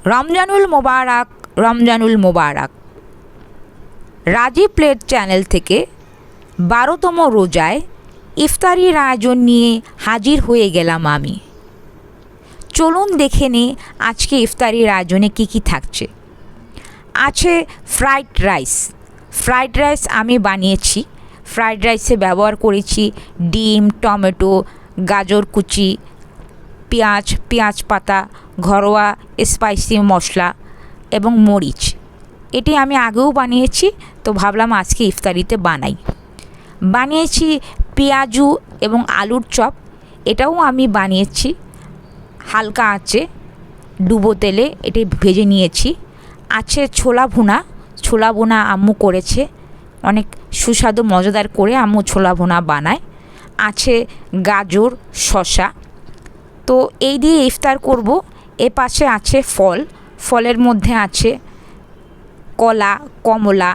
রমজানুল মোবারক, রমজানুল মোবারক। Rajib plate channel থেকে 12তম রোজায় ইফতারির আয়োজন নিয়ে হাজির হয়ে গেলাম আমি। চলুন দেখে নে আজকে ইফতারির আয়োজনে কী কী থাকছে। আছে ফ্রাইড রাইস। ফ্রাইড রাইস আমি বানিয়েছি। ফ্রাইড রাইসে ব্যবহার করেছি ডিম, টমেটো, গাজর কুচি, পেঁয়াজ পাতা, ঘরোয়া স্পাইসি মশলা এবং মরিচ। এটি আমি আগেও বানিয়েছি, তো ভাবলাম আজকে ইফতারিতে বানাই। বানিয়েছি পেঁয়াজু এবং আলুর চপ, এটাও আমি বানিয়েছি হালকা আঁচে ডুবো তেলে এটি ভেজে নিয়েছি। আছে ছোলা ভুনা। ছোলা ভুনা আম্মু করেছে, অনেক সুস্বাদু মজাদার করে আম্মু ছোলা ভুনা বানায়। আছে গাজর, শসা। তো এই দিয়ে ইফতার করব। এ পাশে আছে ফল। ফলের মধ্যে আছে কলা, কমলা,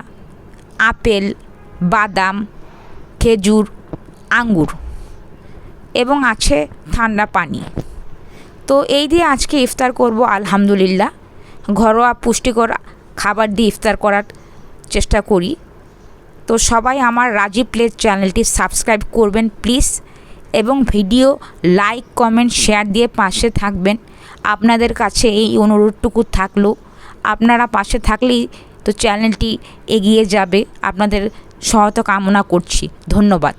আপেল, বাদাম, খেজুর, আঙ্গুর এবং আছে ঠান্ডা পানি। তো এই দিয়ে আজকে ইফতার করব আলহামদুলিল্লাহ। ঘরোয়া পুষ্টিকর খাবার দিয়ে ইফতার করার চেষ্টা করি। তো সবাই আমার রাজীব প্লেট চ্যানেলটি সাবস্ক্রাইব করবেন প্লিজ, এবং ভিডিও লাইক, কমেন্ট, শেয়ার দিয়ে পাশে থাকবেন। আপনাদের কাছে এই অনুরোধটুকু থাকলো, আপনারা পাশে থাকলেই তো চ্যানেলটি এগিয়ে যাবে। আপনাদের সহায়তা কামনা করছি। ধন্যবাদ।